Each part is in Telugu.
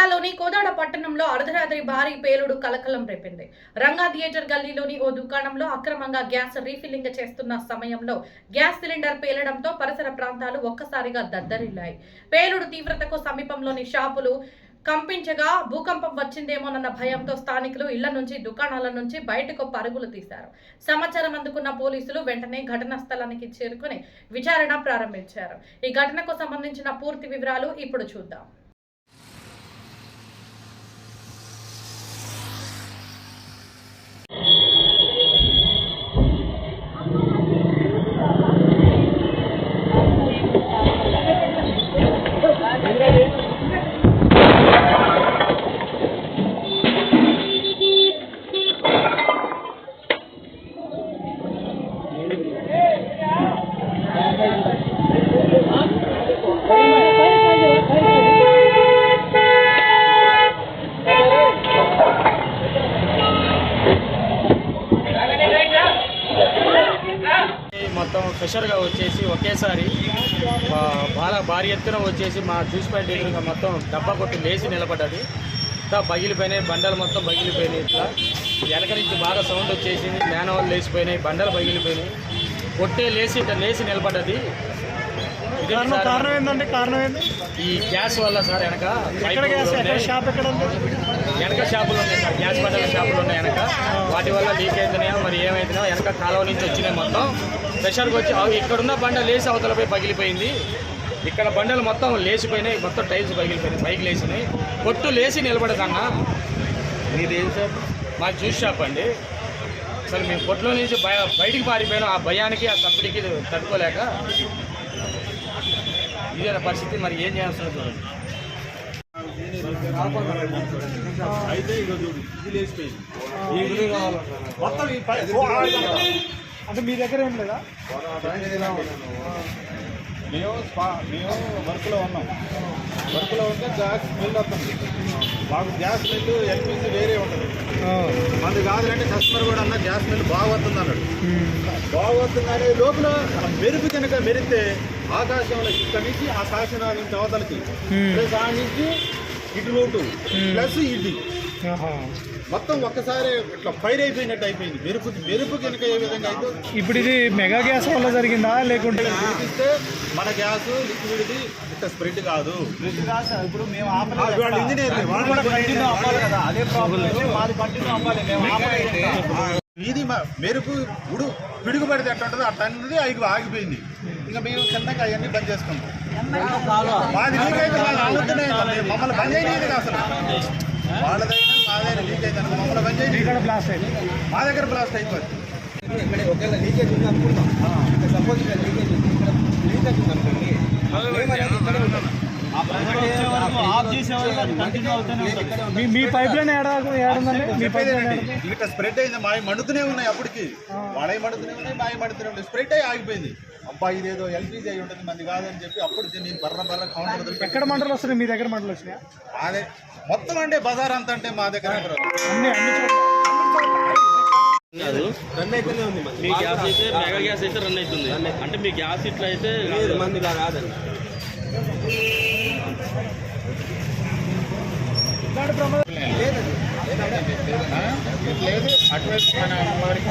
జిల్లాలోని కోదాడ పట్టణంలో అర్ధరాత్రి భారీ పేలుడు కలకలం రేపింది. రంగా థియేటర్ గల్లీలోని ఓ దుకాణంలో అక్రమంగా గ్యాస్ రీఫిల్లింగ్ చేస్తున్న సమయంలో గ్యాస్ సిలిండర్ పేలడంతో పరిసర ప్రాంతాలు ఒక్కసారిగా దద్దరిల్లాయి. పేలుడు తీవ్రతకు సమీపంలోని షాపులు కంపించగా భూకంపం వచ్చిందేమోనన్న భయంతో స్థానికులు ఇళ్ల నుంచి దుకాణాల నుంచి బయటకు పరుగులు తీశారు. సమాచారం అందుకున్న పోలీసులు వెంటనే ఘటనా స్థలానికి చేరుకుని విచారణ ప్రారంభించారు. ఈ ఘటనకు సంబంధించిన పూర్తి వివరాలు ఇప్పుడు చూద్దాం. మొత్తం ప్రెషర్గా వచ్చేసి ఒకేసారి భారీ ఎత్తున వచ్చేసి మా జ్యూస్ పాయింట్ ఎదురుగా మొత్తం డబ్బా కొట్టి లేచి నిలబడ్డది. ఇట్లా పగిలిపోయినాయి, బండలు మొత్తం పగిలిపోయినాయి. ఇట్లా వెనక నుంచి బాగా సౌండ్ వచ్చేసింది, మేనవాళ్ళు లేచిపోయినాయి, బండలు పగిలిపోయినాయి. కొట్టే లేచి ఇట్లా లేచి నిలబడ్డది. కారణం ఏంటి? ఈ గ్యాస్ వల్ల సార్. వెనక షాపులు ఉన్నాయి సార్, గ్యాస్ బండల షాపులు ఉన్నాయి వెనక. వాటి వల్ల లీక్ అవుతున్నాయో మరి ఏమైతున్నాయో వెనక కాలువ నుంచి వచ్చినాయి. మొత్తం ప్రెషర్కి వచ్చి ఇక్కడున్న బండ లేచి అవతలపై పగిలిపోయింది. ఇక్కడ బండలు మొత్తం లేచిపోయినాయి, మొత్తం టైల్స్ పగిలిపోయినాయి, పైకి లేచినాయి. కొట్టు లేచి నిలబడదన్నా. మీదేం సార్? మా జ్యూస్ షాప్ అండి. అసలు మేము కొట్లో నుంచి బయటికి పారిపోయినాం. ఆ భయానికి ఆ సబ్బుడికి తట్టుకోలేక ఇదే పరిస్థితి. మరి ఏం చేయాల్సి అయితే ఈరోజు ఇది లేచిపోయింది. మొత్తం అంటే మీ దగ్గర ఏం లేదా? మేము వర్క్లో ఉన్నాం. వర్క్లో ఉంటే గ్యాస్ స్మెల్ వస్తుంది. మాకు గ్యాస్ స్మెల్ ఎల్పిజి వేరే ఉంటుంది. మంది కాదులంటే కస్టమర్ కూడా అన్న గ్యాస్ స్మెల్ బాగా వస్తుంది అన్నాడు. బాగా వస్తుందనే లోపల మెరుపు కనుక మెరిస్తే ఆకాశంలో ఇక్కడి నుంచి ఆ శాసనాల నుంచి అవతలకి ప్లస్ ఆ నుంచి ఇటు రోడ్డు ప్లస్ ఇది మొత్తం ఒక్కసారి ఇట్లా ఫైర్ అయిపోయినట్టు అయిపోయింది. మెరుపు కనుక ఏ విధంగా అయితే ఇప్పుడు ఇది మెగా గ్యాస్ వల్ల జరిగిందా లేకుంటే వెలిగిస్తే మన గ్యాస్ లిక్విడ్ది ఇట్లా స్ప్రెడ్ కాదు. ఇప్పుడు మేము ఇది మెరుపు పిడుగు పడితే ఎట్లా ఉంటుందో అట్లన్నది ఆగిపోయింది. ఇంకా మేము చిన్నగా అవన్నీ బంద్ చేసుకుంటాం. మాది లీక్ అయితే మమ్మల్ని బంద్ చేయలేదు అసలు. వాళ్ళదైనా మాదైనా లీక్ అయితే మమ్మల్ని బంద్ చేయలేదు. బ్లాస్ట్ అయింది, మా దగ్గర బ్లాస్ట్ అయిపోతుంది. ఒకవేళ లీకేజ్ ఉంది అనుకుంటాం. సపోజ్ ఇక్కడ లీకేజ్ ఉంది, ఇక్కడ లీకేజ్ ఉంది అనుకోండి, ఇక్కడే ఉంటాం. మీ పైప్ లైన్ ఏడుందండి? మీ పైప్ లైన్ ఇట్లా స్ప్రెడ్ అయింది. మా మండుతూనే ఉన్నాయి, అప్పటికి వాళ్ళవి మండుతూనే ఉన్నాయి, మా మండుతూనే ఉన్నాయి. స్ప్రెడ్ అయ్యి ఆగిపోయింది. అబ్బా ఇదేదో ఎల్పీజీ అయి ఉంటుంది, మంది కాదని చెప్పి అప్పుడు నేను బర్ర కౌంటర్. ఎక్కడ మంటలు వస్తున్నాయి? మీ దగ్గర మంటలు వచ్చినాయా? అదే మొత్తం అంటే బజార్ అంతా అంటే మా దగ్గర రన్ అయితేనే ఉంది. మీ గ్యాస్ అయితే మెగా గ్యాస్ అయితే రన్ అవుతుంది. అంటే మీ గ్యాస్ ఇట్లా అయితే మంది కాదండి. లేదు అటువైపు మన అమ్మవారికి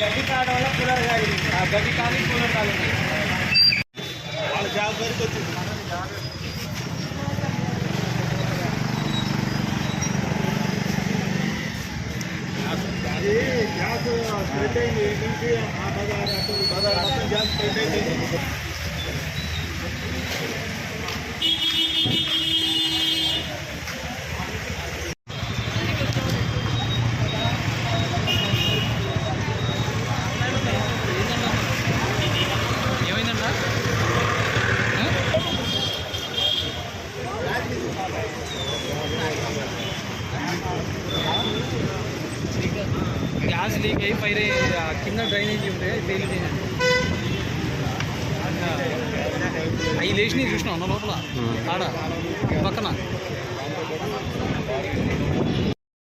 గడ్డి కాడ వల్ల కూలర్ కాగింది. ఆ గడ్డి కానీ కూలర్ కాగింది. వాళ్ళ జాబ్ వరకు వచ్చింది. గ్యాస్ స్ప్రెడ్ అయింది. నుంచి ఆ బజార్ మొత్తం గ్యాస్ స్ప్రెడ్ అయింది. గ్యాస్ లీక్ అయ్యి ఫైర్ కింద డ్రైనేజీ ఉంటే పేలింది. అవి లేచినవి చూసినావు లోపల ఆడ పక్కన